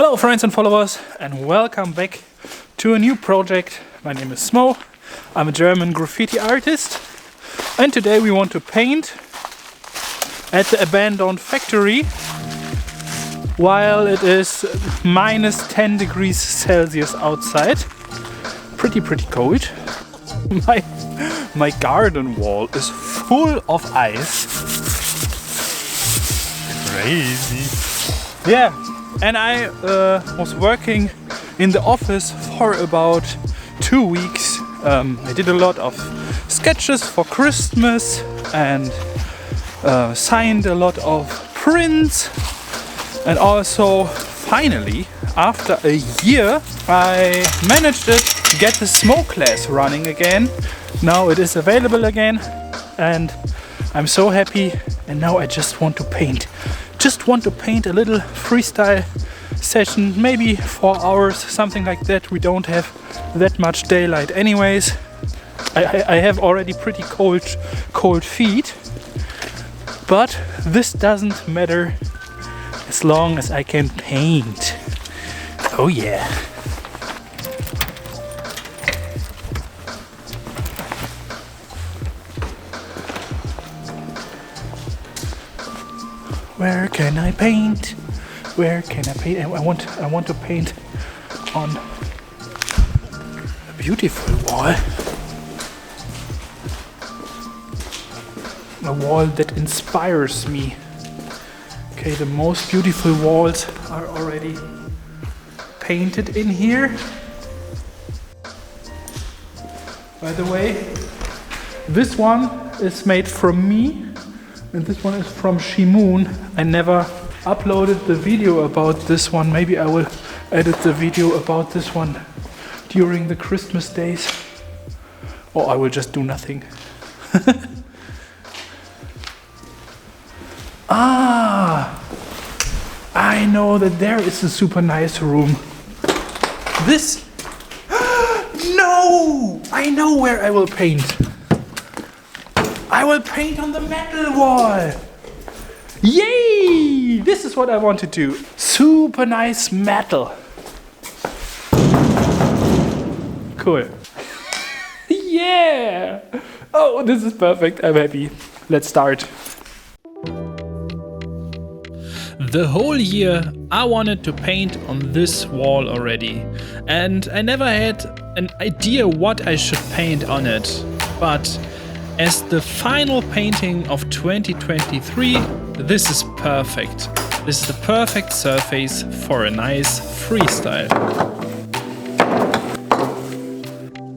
Hello friends and followers, and welcome back to a new project. My name is Smoe. I'm a German graffiti artist, and today we want to paint at the abandoned factory while it is minus 10 degrees Celsius outside. Pretty cold. My garden wall is full of ice. Crazy. Yeah. And I was working in the office for about 2 weeks. I did a lot of sketches for Christmas and signed a lot of prints. And also, finally, after a year, I managed it to get the SMOECLASS running again. Now it is available again, and I'm so happy. And now I just want to paint. Just want to paint a little freestyle session, maybe 4 hours, something like that. We don't have that much daylight anyways. I have already pretty cold feet, but this doesn't matter as long as I can paint. Oh yeah. Where can I paint? Where can I paint? I want to paint on a beautiful wall. A wall that inspires me. Okay, the most beautiful walls are already painted in here. By the way, this one is made from me. And this one is from Smoe. I never uploaded the video about this one. Maybe I will edit the video about this one during the Christmas days. Or I will just do nothing. I know that there is a super nice room. This... No! I know where I will paint. I will paint on the metal wall. Yay! This is what I want to do. Super nice metal. Cool. Yeah! Oh, this is perfect. I'm happy. Let's start. The whole year I wanted to paint on this wall already. And I never had an idea what I should paint on it. But as the final painting of 2023, this is perfect. This is the perfect surface for a nice freestyle.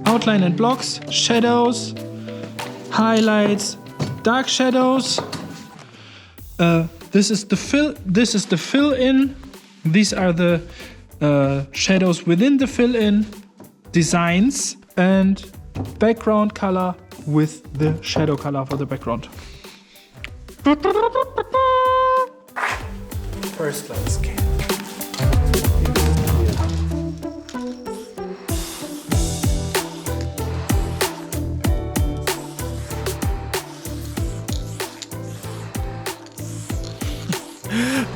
Outline and blocks, shadows, highlights, dark shadows. This is the fill-in. These are the shadows within the fill-in, designs, and background color with the shadow color for the background. First landscape.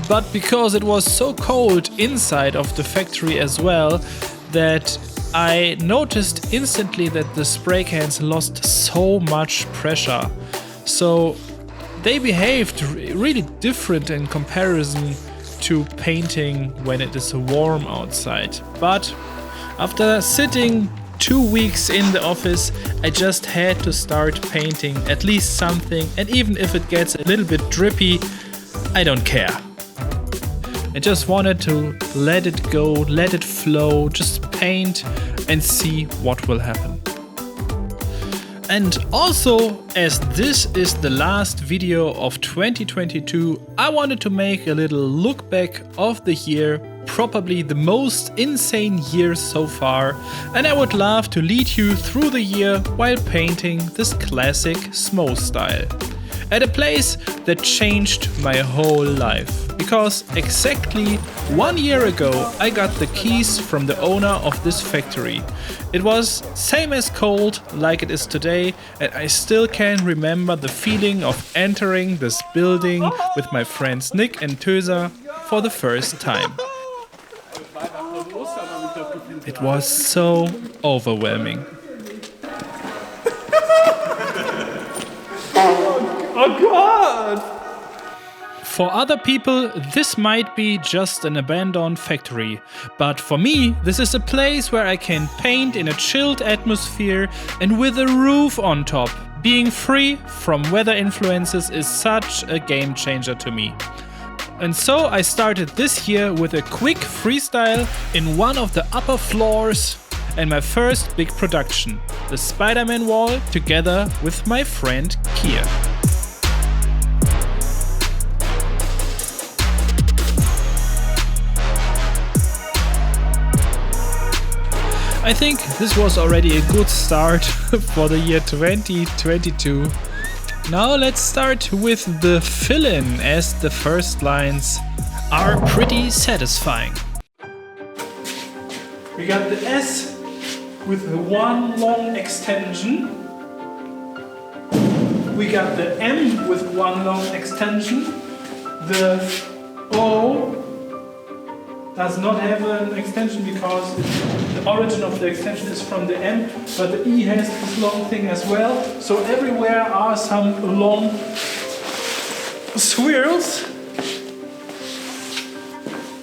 But because it was so cold inside of the factory as well, that I noticed instantly that the spray cans lost so much pressure. So they behaved really different in comparison to painting when it is warm outside. But after sitting 2 weeks in the office, I just had to start painting at least something, and even if it gets a little bit drippy, I don't care. I just wanted to let it go, let it flow, just paint and see what will happen. And also, as this is the last video of 2022, I wanted to make a little look back of the year, probably the most insane year so far, and I would love to lead you through the year while painting this classic Smoe style. At a place that changed my whole life. Because exactly 1 year ago I got the keys from the owner of this factory. It was same as cold like it is today, and I still can remember the feeling of entering this building with my friends Nick and Töser for the first time. It was so overwhelming. Oh God! For other people, this might be just an abandoned factory, but for me, this is a place where I can paint in a chilled atmosphere and with a roof on top. Being free from weather influences is such a game changer to me. And so I started this year with a quick freestyle in one of the upper floors and my first big production, the Spider-Man wall, together with my friend Kier. I think this was already a good start for the year 2022. Now let's start with the fill-in, as the first lines are pretty satisfying. We got the S with the one long extension. We got the M with one long extension. The O does not have an extension because the origin of the extension is from the M, but the E has this long thing as well. So everywhere are some long swirls.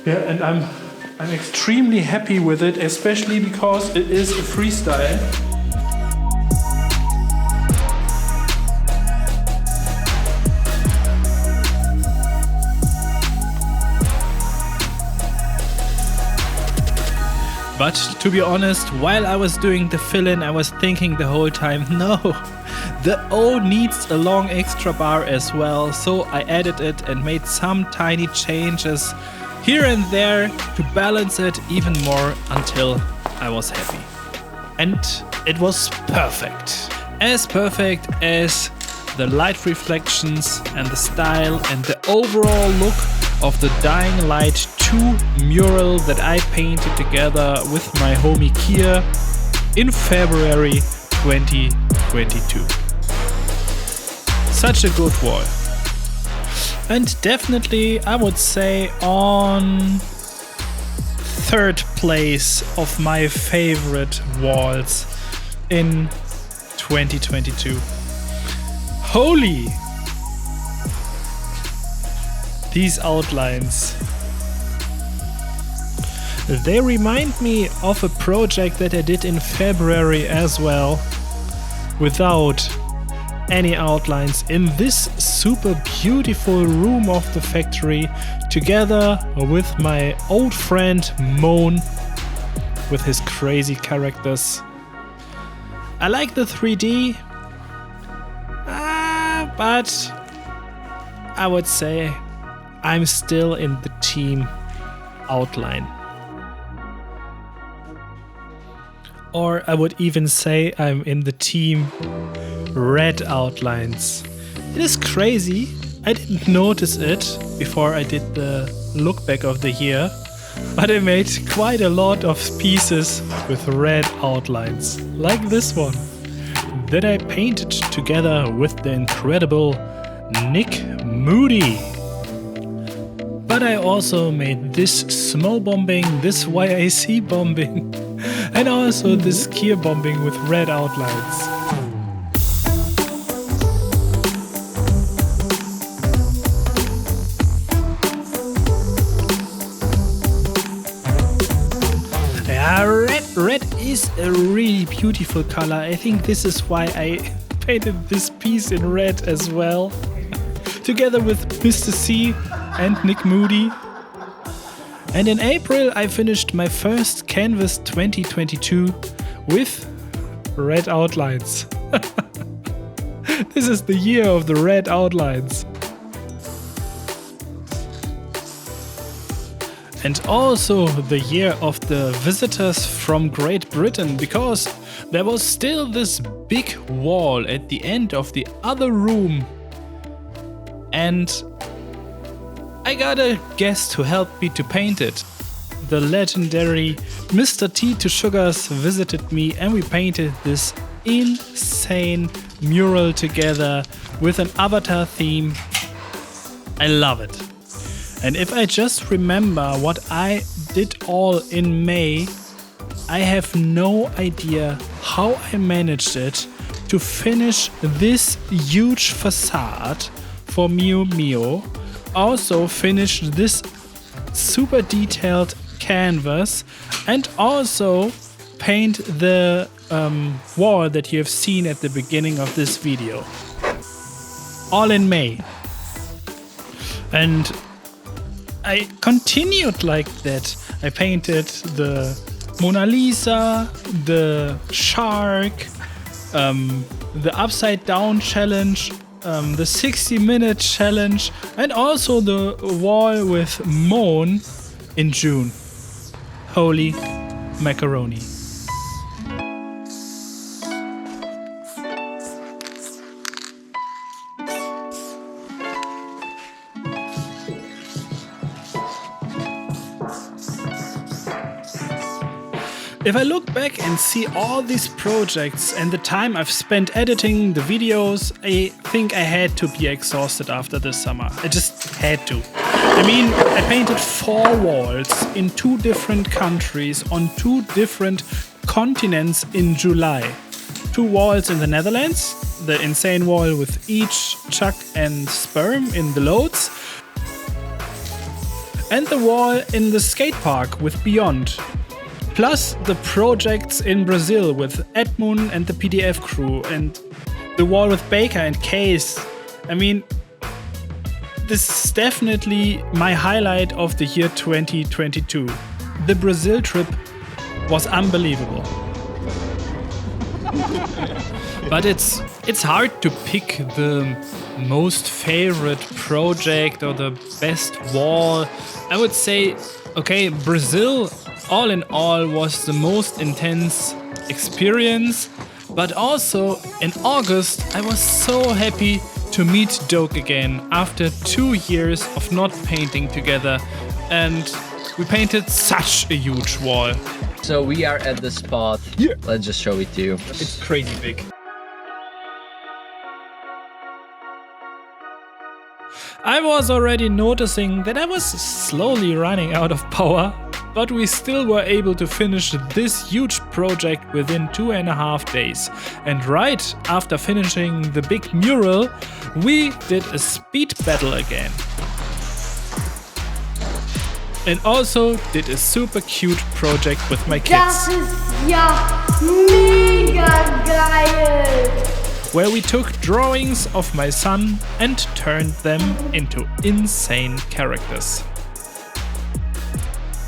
Yeah, and I'm extremely happy with it, especially because it is a freestyle. But to be honest, while I was doing the fill-in, I was thinking the whole time, no, the O needs a long extra bar as well, so I added it and made some tiny changes here and there to balance it even more until I was happy. And it was perfect. As perfect as the light reflections and the style and the overall look of the Dying Light 2 mural that I painted together with my homie Kier in February 2022. Such a good wall. And definitely I would say on third place of my favorite walls in 2022. Holy! These outlines. They remind me of a project that I did in February as well, without any outlines, in this super beautiful room of the factory, together with my old friend Moan, with his crazy characters. I like the 3D, but I would say I'm still in the team outline. Or I would even say I'm in the team red outlines. It is crazy. I didn't notice it before I did the look back of the year, but I made quite a lot of pieces with red outlines, like this one, that I painted together with the incredible Nick Moody. But I also made this Smoe bombing, this YAC bombing, and also this Kier bombing with red outlines. Red is a really beautiful color. I think this is why I painted this piece in red as well. Together with Mr. C and Nick Moody. And in April I finished my first canvas 2022 with red outlines. This is the year of the red outlines. And also the year of the visitors from Great Britain, because there was still this big wall at the end of the other room. And I got a guest who helped me to paint it. The legendary Mr. T to Sugars visited me and we painted this insane mural together with an avatar theme. I love it. And if I just remember what I did all in May, I have no idea how I managed it to finish this huge facade for Mio Mio. Also finish this super detailed canvas and also paint the wall that you have seen at the beginning of this video. All in May. And I continued like that. I painted the Mona Lisa, the shark, the upside down challenge, the 60-minute challenge, and also the wall with Moan in June. Holy macaroni. If I look back and see all these projects and the time I've spent editing the videos, I think I had to be exhausted after this summer. I just had to. I mean, I painted 4 walls in 2 different countries on 2 different continents in July. 2 walls in the Netherlands, the insane wall with each chuck and sperm in the loads, and the wall in the skate park with Beyond. Plus the projects in Brazil with Edmund and the PDF crew, and the wall with Baker and Case. I mean, this is definitely my highlight of the year 2022. The Brazil trip was unbelievable. But it's hard to pick the most favorite project or the best wall. I would say, okay, Brazil all in all was the most intense experience, but also in August I was so happy to meet Doke again after 2 years of not painting together, and we painted such a huge wall. So we are at the spot. Yeah. Let's just show it to you. It's crazy big. I was already noticing that I was slowly running out of power, but we still were able to finish this huge project within 2.5 days. And right after finishing the big mural, we did a speed battle again. And also did a super cute project with my kids. Das ist ja mega geil! Where we took drawings of my son and turned them into insane characters.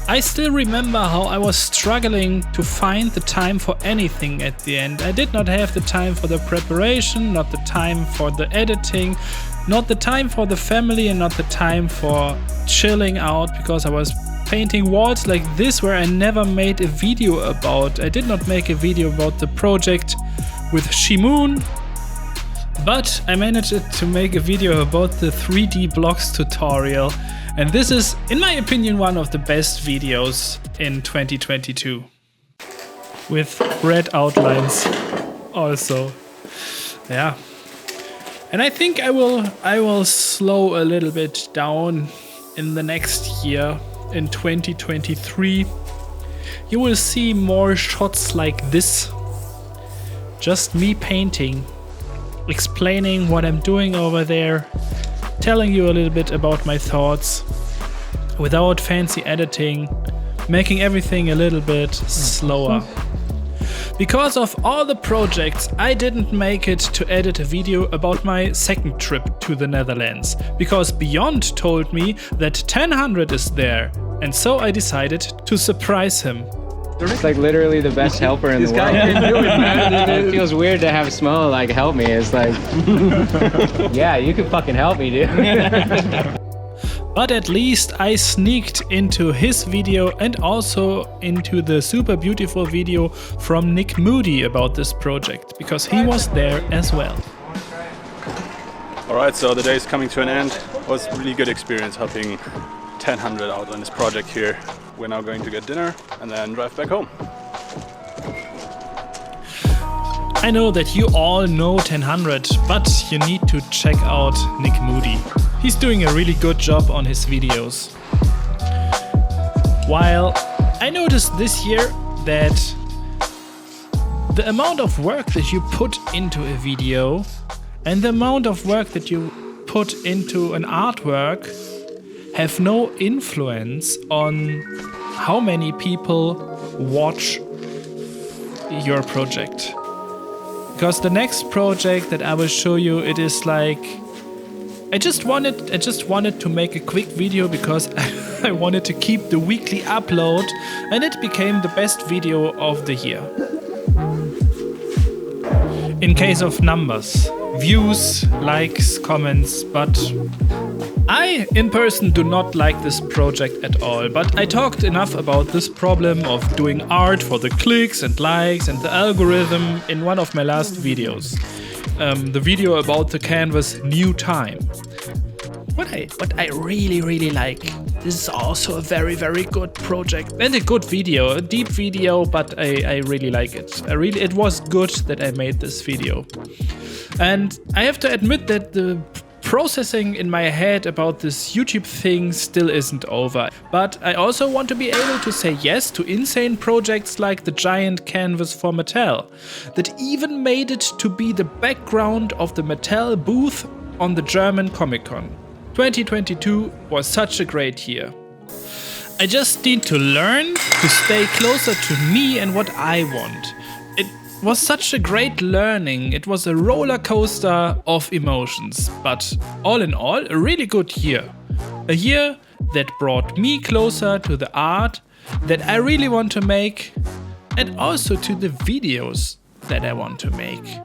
I still remember how I was struggling to find the time for anything at the end. I did not have the time for the preparation, not the time for the editing, not the time for the family, and not the time for chilling out, because I was painting walls like this where I never made a video about. I did not make a video about the project with Shimoon, but I managed to make a video about the 3D blocks tutorial. And this is, in my opinion, one of the best videos in 2022. With red outlines also. Yeah. And I think I will slow a little bit down in the next year, in 2023. You will see more shots like this. Just me painting, explaining what I'm doing over there, telling you a little bit about my thoughts, without fancy editing, making everything a little bit slower. Because of all the projects, I didn't make it to edit a video about my second trip to the Netherlands, because Beyond told me that 1000 is there, and so I decided to surprise him. It's like literally the best helper in the world. This guy can do it, man. It feels weird to have Smoe like help me. It's like, yeah, you can fucking help me, dude. But at least I sneaked into his video and also into the super beautiful video from Nick Moody about this project, because he was there as well. Alright, so the day is coming to an end. It was a really good experience helping 1000 out on this project here. We're now going to get dinner and then drive back home. I know that you all know 1000, but you need to check out Nick Moody. He's doing a really good job on his videos. While I noticed this year that the amount of work that you put into a video and the amount of work that you put into an artwork have no influence on how many people watch your project. Because the next project that I will show you, it is like I just wanted to make a quick video because I wanted to keep the weekly upload, and it became the best video of the year. In case of numbers, views, likes, comments, but I, in person, do not like this project at all, but I talked enough about this problem of doing art for the clicks and likes and the algorithm in one of my last videos. The video about the canvas New Time. What I really like, this is also a very good project and a good video, a deep video, but I really like it. It was good that I made this video. And I have to admit that the processing in my head about this YouTube thing still isn't over. But I also want to be able to say yes to insane projects like the giant canvas for Mattel, that even made it to be the background of the Mattel booth on the German Comic-Con. 2022 was such a great year. I just need to learn to stay closer to me and what I want. It was such a great learning. It was a roller coaster of emotions, but all in all, a really good year. A year that brought me closer to the art that I really want to make, and also to the videos that I want to make.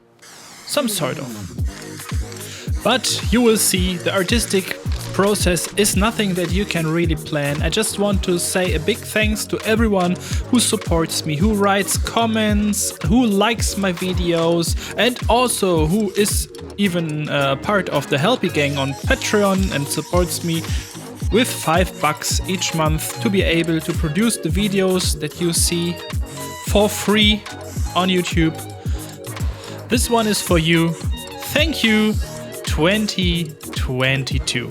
Some sort of. But you will see, the artistic process is nothing that you can really plan. I just want to say a big thanks to everyone who supports me, who writes comments, who likes my videos, and also who is even part of the Helpy Gang on Patreon and supports me with $5 each month to be able to produce the videos that you see for free on YouTube. This one is for you. Thank you, 2022.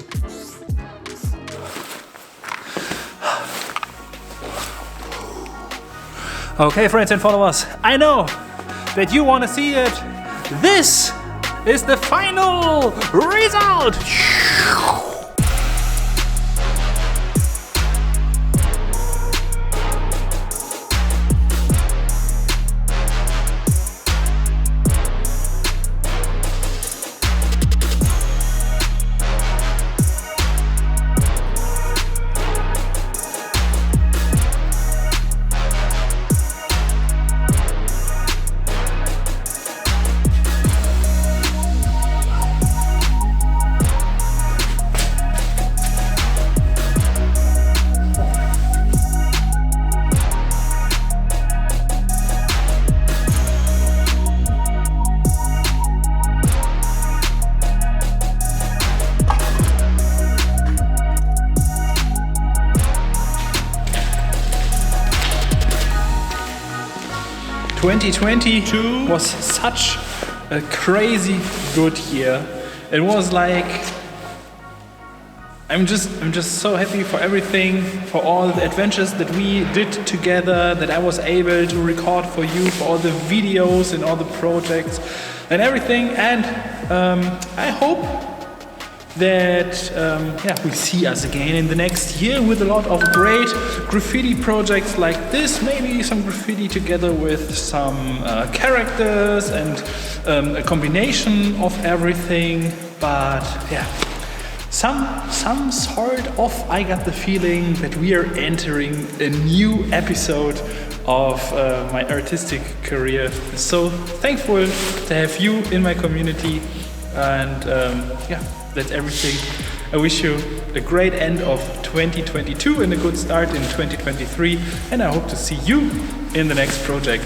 Okay, friends and followers, I know that you want to see it. This is the final result. 2022 was such a crazy good year. It was like I'm just so happy for everything, for all the adventures that we did together, that I was able to record for you, for all the videos and all the projects and everything. And I hope that we see us again in the next year with a lot of great graffiti projects like this. Maybe some graffiti together with some characters and a combination of everything. But yeah, some sort of, I got the feeling that we are entering a new episode of my artistic career. So thankful to have you in my community, and that's everything. I wish you a great end of 2022 and a good start in 2023, and I hope to see you in the next project.